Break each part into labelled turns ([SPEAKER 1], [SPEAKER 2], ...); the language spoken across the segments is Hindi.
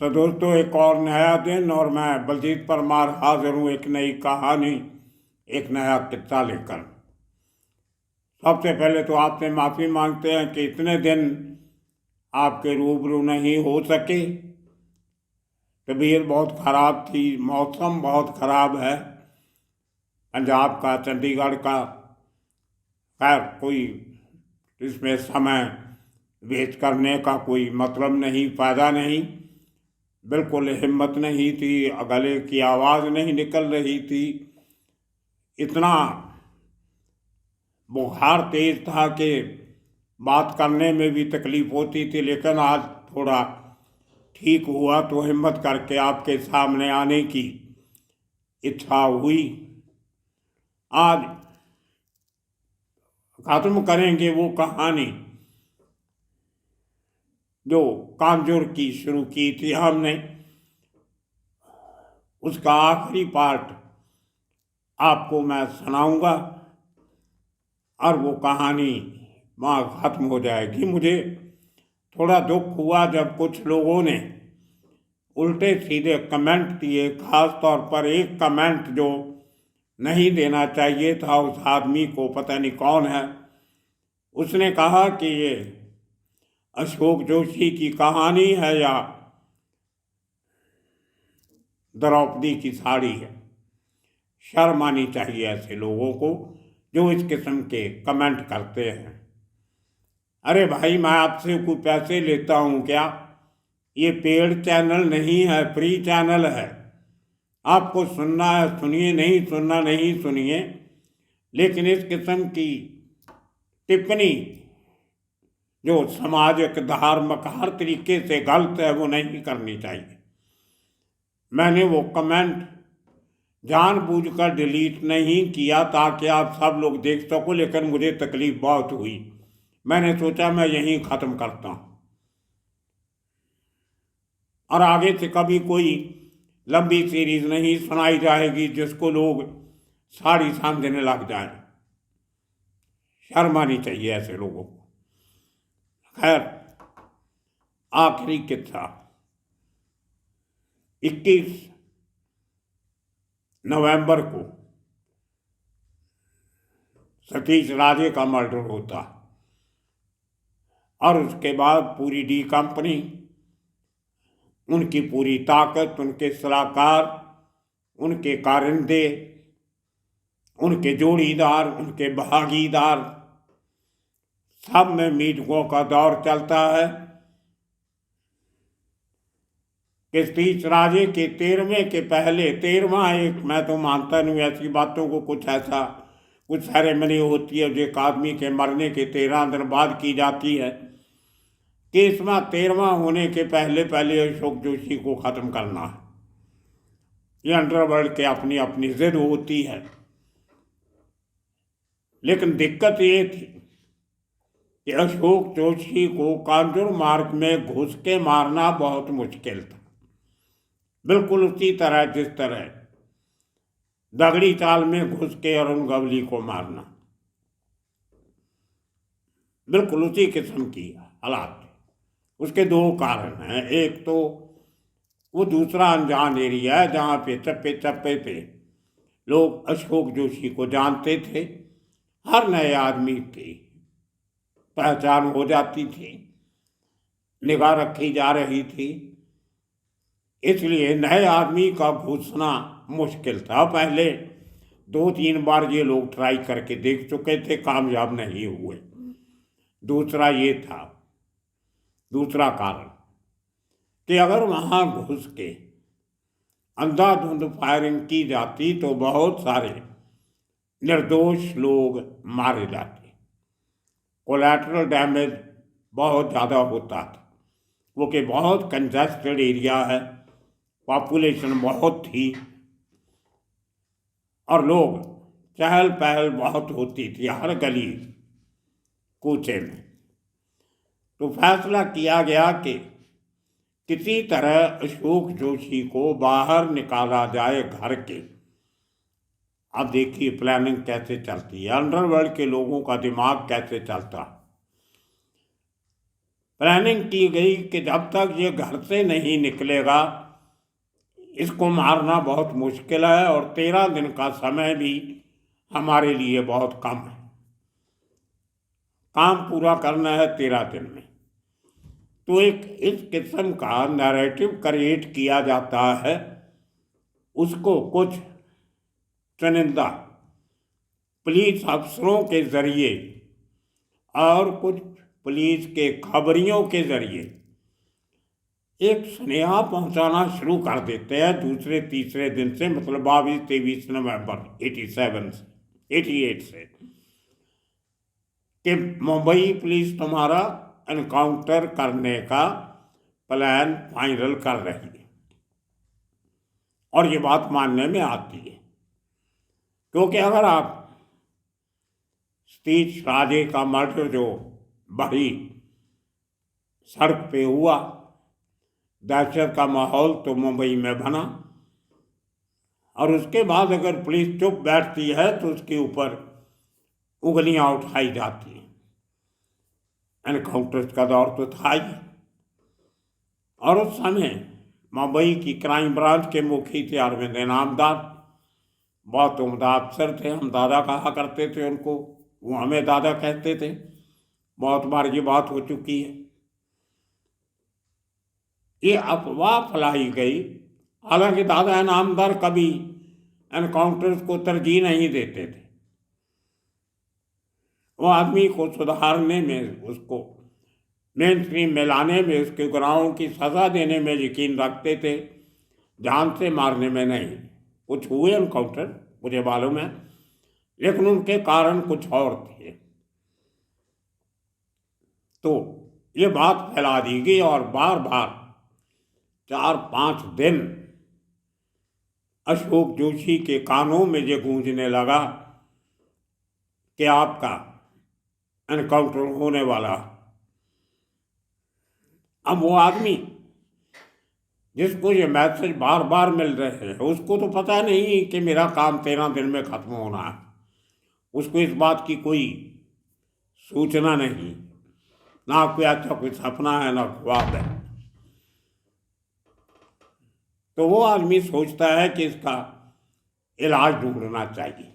[SPEAKER 1] सो दोस्तों, एक और नया दिन और मैं बलजीत परमार हाजिर हूँ एक नई कहानी, एक नया किस्सा लेकर। सबसे पहले तो आपसे माफ़ी मांगते हैं कि इतने दिन आपके रूबरू नहीं हो सके। तबीयत बहुत ख़राब थी, मौसम बहुत ख़राब है पंजाब का, चंडीगढ़ का। खैर, कोई इसमें समय वेस्ट करने का कोई मतलब नहीं, फ़ायदा नहीं। बिल्कुल हिम्मत नहीं थी, गले की आवाज़ नहीं निकल रही थी। इतना बुखार तेज था कि बात करने में भी तकलीफ होती थी। लेकिन आज थोड़ा ठीक हुआ तो हिम्मत करके आपके सामने आने की इच्छा हुई। आज खत्म करेंगे वो कहानी जो कांजूर की शुरू की थी हमने। उसका आखिरी पार्ट आपको मैं सुनाऊंगा और वो कहानी वहाँ ख़त्म हो जाएगी। मुझे थोड़ा दुख हुआ जब कुछ लोगों ने उल्टे सीधे कमेंट दिए, खास तौर पर एक कमेंट जो नहीं देना चाहिए था उस आदमी को, पता नहीं कौन है। उसने कहा कि ये अशोक जोशी की कहानी है या द्रौपदी की साड़ी है। शर्म आनी चाहिए ऐसे लोगों को जो इस किस्म के कमेंट करते हैं। अरे भाई, मैं आपसे कोई पैसे लेता हूँ क्या? ये पेड चैनल नहीं है, फ्री चैनल है। आपको सुनना है सुनिए, नहीं सुनना नहीं सुनिए। लेकिन इस किस्म की टिप्पणी जो सामाजिक, धार्मिक, हर तरीके से गलत है, वो नहीं करनी चाहिए। मैंने वो कमेंट जानबूझकर डिलीट नहीं किया ताकि आप सब लोग देख सको, लेकिन मुझे तकलीफ बहुत हुई। मैंने सोचा मैं यहीं ख़त्म करता हूँ और आगे से कभी कोई लंबी सीरीज नहीं सुनाई जाएगी जिसको लोग साड़ी समझने लग जाएं। शर्म आनी चाहिए ऐसे लोगों को। खैर, आखिरी किस्सा 21 नवंबर को सतीश राजे का मर्डर होता और उसके बाद पूरी डी कंपनी, उनकी पूरी ताकत, उनके सलाहकार, उनके कारिंदे, उनके जोड़ीदार, उनके भागीदार, सब में मीटिंगों का दौर चलता है कि सतीश राजे के 13वें के पहले 13वां, एक मैं तो मानता नहीं ऐसी बातों को, कुछ ऐसा कुछ सेरेमनी होती है जो एक आदमी के मरने के 13 दिन बाद की जाती है। कि इसमें 13वां होने के पहले पहले अशोक जोशी को ख़त्म करना है। ये अंडरवर्ल्ड के अपनी अपनी जिद होती है। लेकिन दिक्कत ये थी कि अशोक जोशी को कांजूर मार्ग में घुस के मारना बहुत मुश्किल था। बिल्कुल उसी तरह जिस तरह दगड़ी चाल में घुस के अरुण गवली को मारना, बिल्कुल उसी किस्म की हालात। उसके दो कारण हैं। एक तो वो दूसरा अनजान एरिया है जहाँ पे चप्पे चप्पे पे लोग अशोक जोशी को जानते थे। हर नए आदमी की पहचान हो जाती थी, निगाह रखी जा रही थी। इसलिए नए आदमी का घुसना मुश्किल था। पहले 2-3 बार ये लोग ट्राई करके देख चुके थे, कामयाब नहीं हुए। दूसरा ये था, दूसरा कारण कि अगर वहाँ घुस के अंधाधुंध फायरिंग की जाती तो बहुत सारे निर्दोष लोग मारे जाते, कोलैटरल डैमेज बहुत ज़्यादा होता था। वो कि बहुत कंजेस्टेड एरिया है, पॉपुलेशन बहुत थी और लोग चहल पहल बहुत होती थी हर गली कूचे में। तो फैसला किया गया कि किसी तरह अशोक जोशी को बाहर निकाला जाए घर के। अब देखिए प्लानिंग कैसे चलती है, अंडरवर्ल्ड के लोगों का दिमाग कैसे चलता है। प्लानिंग की गई कि जब तक ये घर से नहीं निकलेगा इसको मारना बहुत मुश्किल है, और 13 दिन का समय भी हमारे लिए बहुत कम है। काम पूरा करना है 13 दिन में। तो एक इस किस्म का नैरेटिव क्रिएट किया जाता है, उसको कुछ चुनिंदा पुलिस अफसरों के जरिए और कुछ पुलिस के खबरियों के जरिए एक स्नेहा पहुंचाना शुरू कर देते हैं दूसरे तीसरे दिन से, मतलब 22-23 नवंबर 88 से, कि मुंबई पुलिस तुम्हारा एनकाउंटर करने का प्लान फाइनल कर रही है। और ये बात मानने में आती है, क्योंकि अगर आप सतीश राजे का मर्डर जो बड़ी सड़क पे हुआ, दहशत का माहौल तो मुंबई में बना, और उसके बाद अगर पुलिस चुप बैठती है तो उसके ऊपर उंगलियां उठाई जाती हैं। एनकाउंटर का दौर तो था ही, और उस समय मुंबई की क्राइम ब्रांच के मुखी थे अरविंद इनामदार, बहुत उम्दा अफसर थे, हम दादा कहा करते थे उनको, वो हमें दादा कहते थे। बहुत बार ये बात हो चुकी है। ये अफवाह फैलाई गई, हालांकि दादा इनामदार कभी एनकाउंटर्स को तरजीह नहीं देते थे। वो आदमी को सुधारने में, उसको मेन स्ट्रीम में लाने में, उसके गुनाहों की सज़ा देने में यकीन रखते थे, जान से मारने में नहीं। कुछ हुए एनकाउंटर मुझे मालूम है, लेकिन उनके कारण कुछ और थे। तो ये बात फैला दी गई, और बार बार 4-5 दिन अशोक जोशी के कानों में ये गूंजने लगा कि आपका एनकाउंटर होने वाला। अब वो आदमी जिसको ये मैसेज बार बार मिल रहे हैं, उसको तो पता नहीं कि मेरा काम 13 दिन में खत्म होना है। उसको इस बात की कोई सूचना नहीं, ना कोई अच्छा कोई सपना है, ना ख्वाब है। तो वो आदमी सोचता है कि इसका इलाज ढूंढना चाहिए।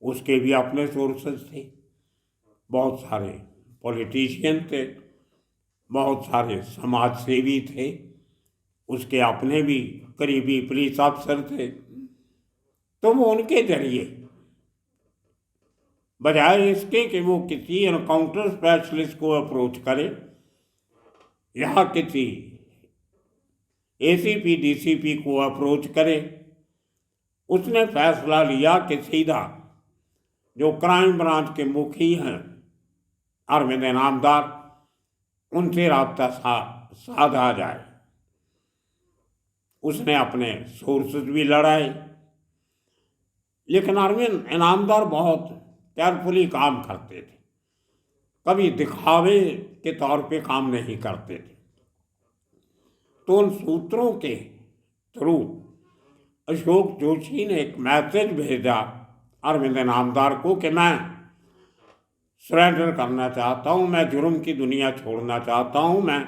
[SPEAKER 1] उसके भी अपने सोर्सेस थे, बहुत सारे पॉलिटिशियन थे, बहुत सारे समाज सेवी थे, उसके अपने भी करीबी पुलिस अफसर थे। तो वो उनके जरिए, बजाय इसके कि वो किसी एनकाउंटर स्पेशलिस्ट को अप्रोच करे या किसी एसीपी डीसीपी को अप्रोच करे, उसने फैसला लिया कि सीधा जो क्राइम ब्रांच के मुखी हैं अरविंद इनामदार, उनसे राब्ता साधा जाए। उसने अपने सोर्सेज भी लड़ाए, लेकिन अरविंद इनामदार बहुत केयरफुली काम करते थे, कभी दिखावे के तौर पे काम नहीं करते थे। तो उन सूत्रों के थ्रू अशोक जोशी ने एक मैसेज भेजा अरविंद इनामदार को कि मैं सरेंडर करना चाहता हूँ, मैं जुर्म की दुनिया छोड़ना चाहता हूँ, मैं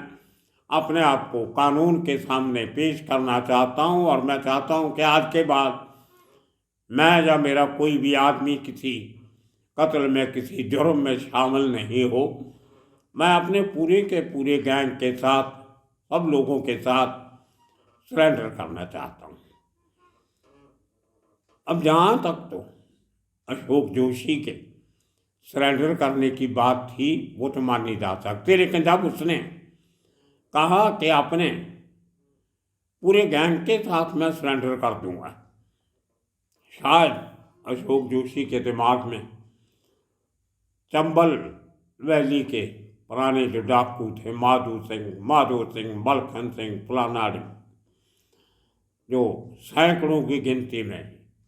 [SPEAKER 1] अपने आप को कानून के सामने पेश करना चाहता हूँ, और मैं चाहता हूँ कि आज के बाद मैं या मेरा कोई भी आदमी किसी कत्ल में, किसी जुर्म में शामिल नहीं हो। मैं अपने पूरे के पूरे गैंग के साथ, सब लोगों के साथ सरेंडर करना चाहता हूँ। अब जहाँ तक तो अशोक जोशी के सरेंडर करने की बात थी, वो तो मानी जा सकती, लेकिन जब उसने कहा कि अपने पूरे गैंग के साथ मैं सरेंडर कर दूंगा, शायद अशोक जोशी के दिमाग में चंबल वैली के पुराने जो डाकू थे, माधो सिंह, मलखन सिंह, फलानाडी, जो सैकड़ों की गिनती में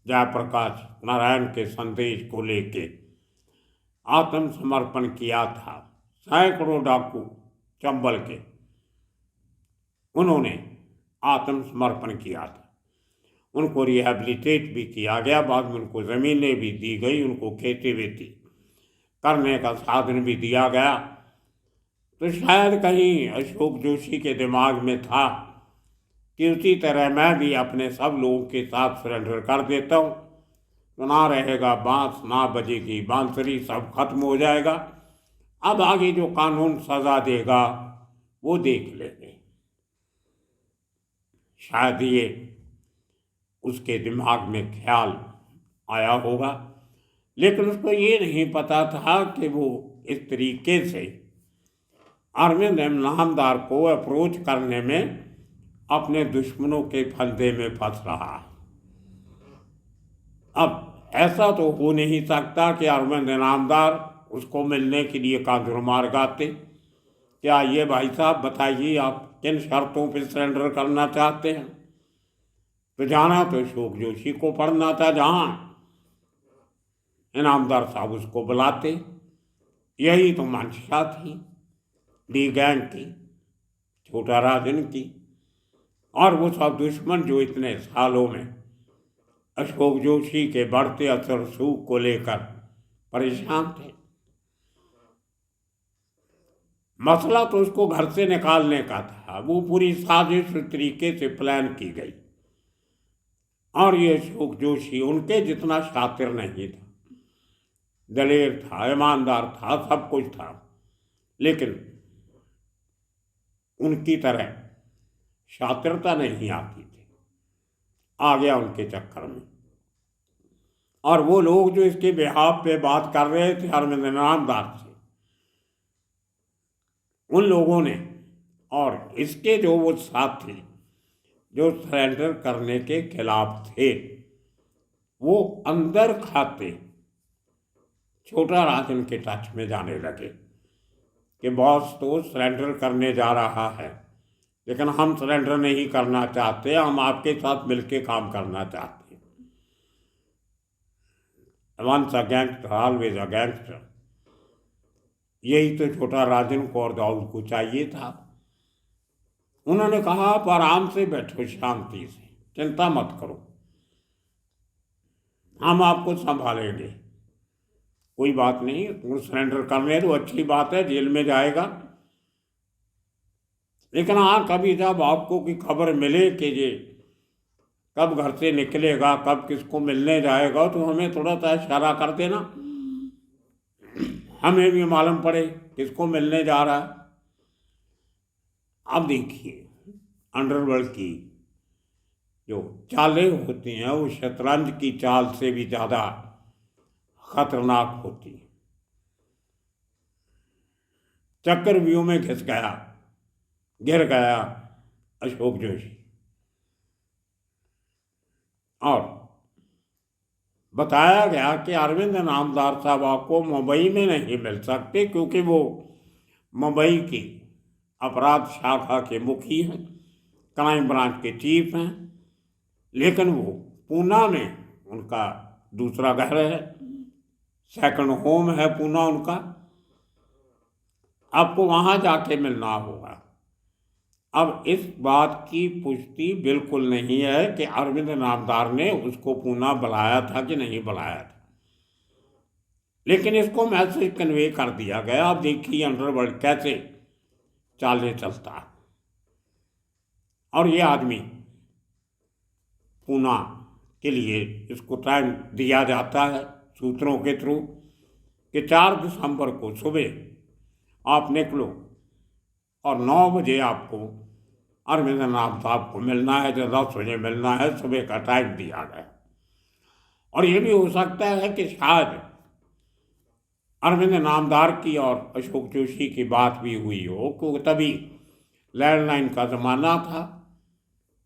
[SPEAKER 1] जयप्रकाश नारायण के संदेश को लेके आत्मसमर्पण किया था, सैकड़ों डाकू चंबल के, उन्होंने आत्मसमर्पण किया था। उनको रिहैबिलिटेट भी किया गया, बाद में उनको ज़मीनें भी दी गई, उनको खेती वेती करने का साधन भी दिया गया। तो शायद कहीं अशोक जोशी के दिमाग में था कि उसी तरह मैं भी अपने सब लोगों के साथ सरेंडर कर देता हूँ, तो ना रहेगा बांस, ना बजेगी बांसुरी, सब खत्म हो जाएगा। अब आगे जो कानून सजा देगा वो देख लेंगे। शायद ये उसके दिमाग में ख्याल आया होगा, लेकिन उसको ये नहीं पता था कि वो इस तरीके से अरविंद इनामदार को अप्रोच करने में अपने दुश्मनों के फंदे में फंस रहा है। अब ऐसा तो हो नहीं सकता कि अरविंद इनामदार उसको मिलने के लिए कांजुर मार्ग आते। क्या ये भाई साहब बताइए आप किन शर्तों पर सरेंडर करना चाहते हैं? तो जाना तो अशोक जोशी को पड़ना था, जहां इनामदार साहब उसको बुलाते। यही तो मंशा थी डी गैंग की, छोटा राजन की, और वो सब दुश्मन जो इतने सालों में अशोक जोशी के बढ़ते असर सूख को लेकर परेशान थे। मसला तो उसको घर से निकालने का था। वो पूरी साजिश उस तरीके से प्लान की गई, और ये अशोक जोशी उनके जितना शातिर नहीं था। दलेर था, ईमानदार था, सब कुछ था, लेकिन उनकी तरह शातिरता नहीं आती थी। आ गया उनके चक्कर में। और वो लोग जो इसके बिहाफ पे बात कर रहे थे अरविंद इनामदार से, उन लोगों ने और इसके जो वो साथी जो सरेंडर करने के खिलाफ थे, वो अंदर खाते छोटा राजन के टच में जाने लगे कि बॉस तो सरेंडर करने जा रहा है, लेकिन हम सरेंडर नहीं करना चाहते, हम आपके साथ मिलके काम करना चाहते हैं। Once a gangster always a gangster, यही तो छोटा राजन को और दाऊद को चाहिए था। उन्होंने कहा आप आराम से बैठो, शांति से, चिंता मत करो, हम आपको संभालेंगे, कोई बात नहीं, तुम सरेंडर करने दो, अच्छी बात है, जेल में जाएगा, लेकिन हाँ कभी जब आपको की खबर मिले कि ये कब घर से निकलेगा, कब किसको मिलने जाएगा, तो हमें थोड़ा सा इशारा कर देना, हमें भी मालूम पड़े किसको मिलने जा रहा है। अब देखिए अंडरवर्ल्ड की जो चालें होती हैं वो शतरंज की चाल से भी ज़्यादा खतरनाक होती है। चक्रव्यूह में घिस गया, गिर गया अशोक जोशी, और बताया गया कि अरविंद इनामदार साहब आपको मुंबई में नहीं मिल सकते, क्योंकि वो मुंबई की अपराध शाखा के मुखी हैं, क्राइम ब्रांच के चीफ हैं, लेकिन वो पूना में उनका दूसरा घर है, सेकंड होम है पूना उनका, आपको वहाँ जाके मिलना होगा। अब इस बात की पुष्टि बिल्कुल नहीं है कि अरविंद इनामदार ने उसको पूना बुलाया था कि नहीं बुलाया था, लेकिन इसको मैसेज कन्वे कर दिया गया। अब देखिए अंडरवर्ल्ड कैसे चाले चलता है। और ये आदमी पूना के लिए इसको टाइम दिया जाता है सूत्रों के थ्रू कि 4 दिसंबर को सुबह आप निकलो और 9 बजे आपको अरविंद इनाम साहब को मिलना है, जो 10 बजे मिलना है, सुबह का टाइम दिया गया। और ये भी हो सकता है कि शायद अरविंद इनामदार की और अशोक जोशी की बात भी हुई हो, क्योंकि तभी लैंडलाइन का ज़माना था,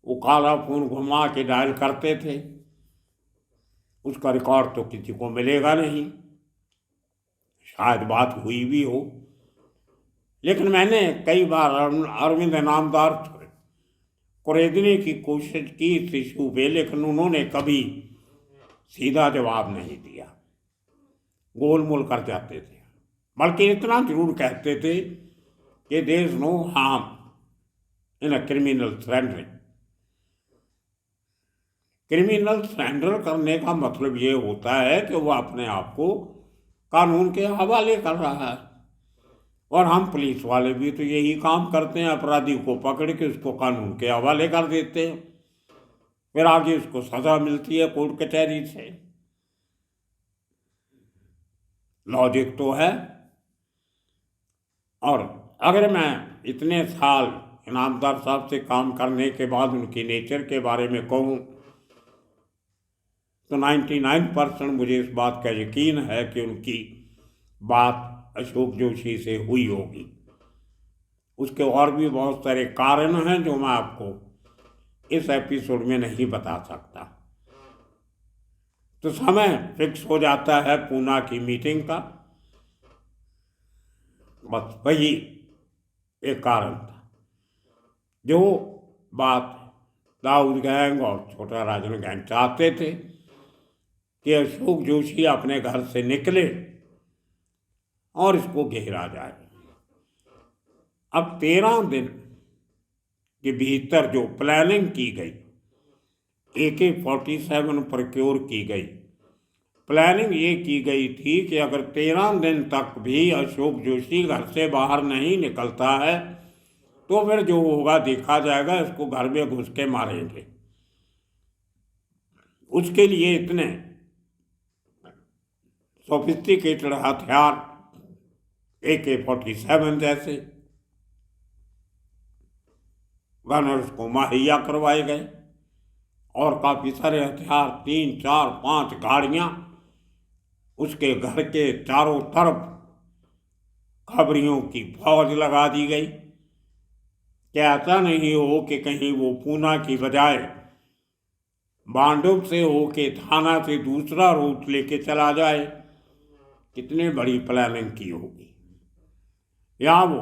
[SPEAKER 1] वो काला फोन घुमा के डायल करते थे, उसका रिकॉर्ड तो किसी को मिलेगा नहीं, शायद बात हुई भी हो। लेकिन मैंने कई बार अरविंद इनामदार कुरेदने की कोशिश की इस इशू पे, लेकिन उन्होंने कभी सीधा जवाब नहीं दिया, गोलमोल कर जाते थे। बल्कि इतना जरूर कहते थे कि there is no harm in a criminal surrendering. Criminal surrender करने का मतलब ये होता है कि वो अपने आप को कानून के हवाले कर रहा है, और हम पुलिस वाले भी तो यही काम करते हैं, अपराधी को पकड़ के उसको कानून के हवाले कर देते हैं, फिर आगे उसको सजा मिलती है कोर्ट कचहरी से। लॉजिक तो है। और अगर मैं इतने साल इनामदार साहब से काम करने के बाद उनकी नेचर के बारे में कहूँ तो 99% मुझे इस बात का यकीन है कि उनकी बात अशोक जोशी से हुई होगी। उसके और भी बहुत सारे कारण हैं जो मैं आपको इस एपिसोड में नहीं बता सकता। तो समय फिक्स हो जाता है पूना की मीटिंग का, बस वही एक कारण था। जो बात दाऊद गैंग और छोटा राजन गैंग चाहते थे कि अशोक जोशी अपने घर से निकले और इसको घेरा जाए। अब 13 दिन के भीतर जो प्लानिंग की गई, AK-47 प्रोक्योर की गई, प्लानिंग ये की गई थी कि अगर 13 दिन तक भी अशोक जोशी घर से बाहर नहीं निकलता है तो फिर जो होगा देखा जाएगा, इसको घर में घुस के मारेंगे। उसके लिए इतने सोफिस्टिकेटेड हथियार AK-47 जैसे गनर्स को मुहैया करवाए गए और काफ़ी सारे हथियार, 3, 4, 5 गाड़ियाँ उसके घर के चारों तरफ खबरियों की फौज लगा दी गई कि ऐसा नहीं हो कि कहीं वो पूना की बजाय बांडुप से होके थाना से दूसरा रूट लेके चला जाए। कितनी बड़ी प्लानिंग की होगी, या वो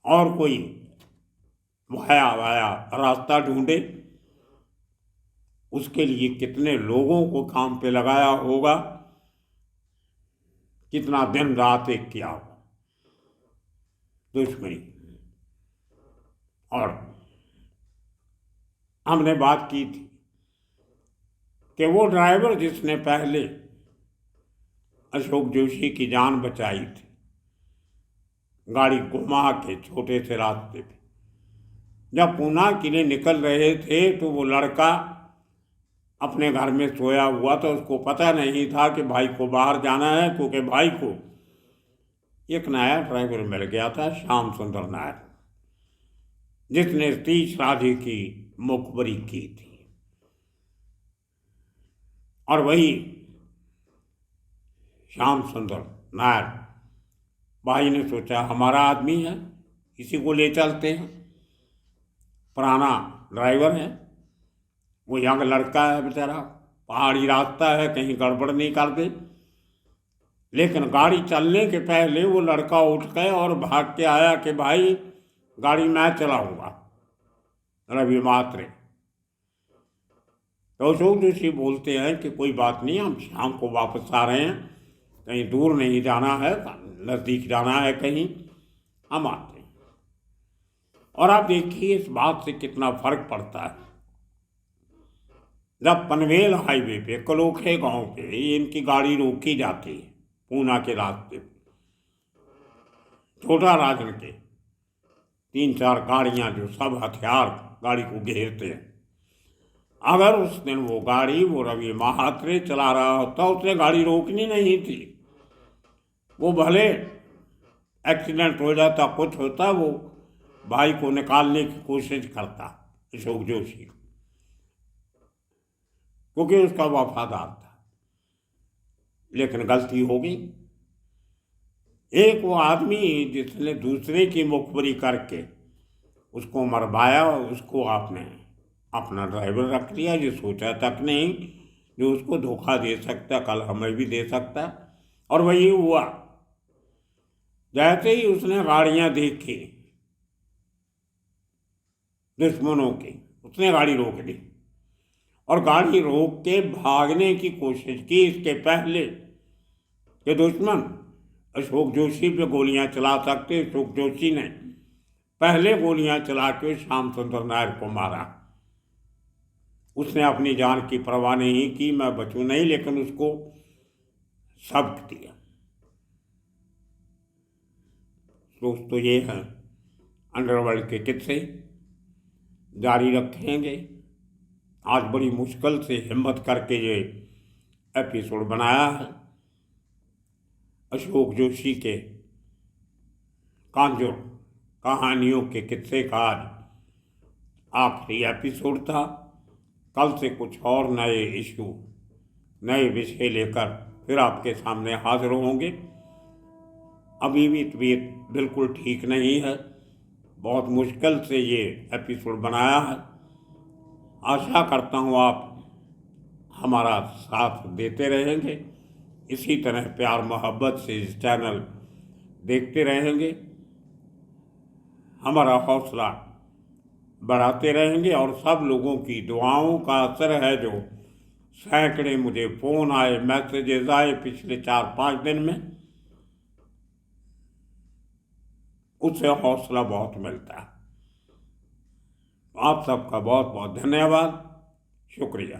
[SPEAKER 1] और कोई वाया रास्ता ढूंढे, उसके लिए कितने लोगों को काम पे लगाया होगा, कितना दिन रात एक किया होगा दुश्मनी। और हमने बात की थी कि वो ड्राइवर जिसने पहले अशोक जोशी की जान बचाई थी, गाड़ी घुमा के छोटे से रास्ते पे जब पूना के लिए निकल रहे थे तो वो लड़का अपने घर में सोया हुआ था। उसको पता नहीं था कि भाई को बाहर जाना है, क्योंकि भाई को एक नया ड्राइवर मिल गया था, श्याम सुंदर नायर, जिसने सतीश राधे की मुखबरी की थी। और वही श्याम सुंदर नायर, भाई ने सोचा हमारा आदमी है, इसी को ले चलते हैं, पुराना ड्राइवर है, वो यंग लड़का है बेचारा, पहाड़ी रास्ता है, कहीं गड़बड़ नहीं कर दे। लेकिन गाड़ी चलने के पहले वो लड़का उठ गए और भाग के आया कि भाई गाड़ी मैं चलाऊंगा, रवि मात्रे। तो अशोक जोशी बोलते हैं कि कोई बात नहीं, हम शाम को वापस आ रहे हैं, कहीं दूर नहीं जाना है, नज़दीक जाना है कहीं, हम आते हैं। और आप देखिए इस बात से कितना फर्क पड़ता है। जब पनवेल हाईवे पे कलोखे गांव पे इनकी गाड़ी रोकी जाती है पूना के रास्ते पे, छोटा राजन के 3-4 गाड़ियां जो सब हथियार गाड़ी को घेरते हैं, अगर उस दिन वो गाड़ी वो रवि महात्रे चला रहा होता, उसने गाड़ी रोकनी नहीं थी। वो भले एक्सीडेंट हो जाता, कुछ होता, वो भाई को निकालने की कोशिश करता अशोक जोशी, क्योंकि उसका वफादार था। लेकिन गलती हो गई। एक वो आदमी जिसने दूसरे की मुखबरी करके उसको मरवाया, उसको आपने अपना ड्राइवर रख लिया, जो सोचा तक नहीं, जो उसको धोखा दे सकता, कल हमें भी दे सकता। और वही हुआ। जैसे ही उसने गाड़ियां देखी दुश्मनों की, उसने गाड़ी रोक दी और गाड़ी रोक के भागने की कोशिश की, इसके पहले कि दुश्मन अशोक जोशी पे गोलियां चला सकते। अशोक जोशी ने पहले गोलियां चला के श्याम सुंदर नायर को मारा। उसने अपनी जान की परवाह नहीं की, मैं बचूं नहीं, लेकिन उसको सबक दिया। दोस्तों ये हैं अंडरवर्ल्ड के किस्से, जारी रखेंगे। आज बड़ी मुश्किल से हिम्मत करके ये एपिसोड बनाया है। अशोक जोशी के कांजुर कहानियों के किस्से का आज आखिरी एपिसोड था। कल से कुछ और नए इशू, नए विषय लेकर फिर आपके सामने हाजिर होंगे। अभी भी तबीयत बिल्कुल ठीक नहीं है, बहुत मुश्किल से ये एपिसोड बनाया है। आशा करता हूँ आप हमारा साथ देते रहेंगे, इसी तरह प्यार मोहब्बत से इस चैनल देखते रहेंगे, हमारा हौसला बढ़ाते रहेंगे। और सब लोगों की दुआओं का असर है, जो सैकड़े मुझे फ़ोन आए, मैसेजेस आए पिछले 4-5 दिन में, उससे हौसला बहुत मिलता है। आप सबका बहुत बहुत धन्यवाद, शुक्रिया।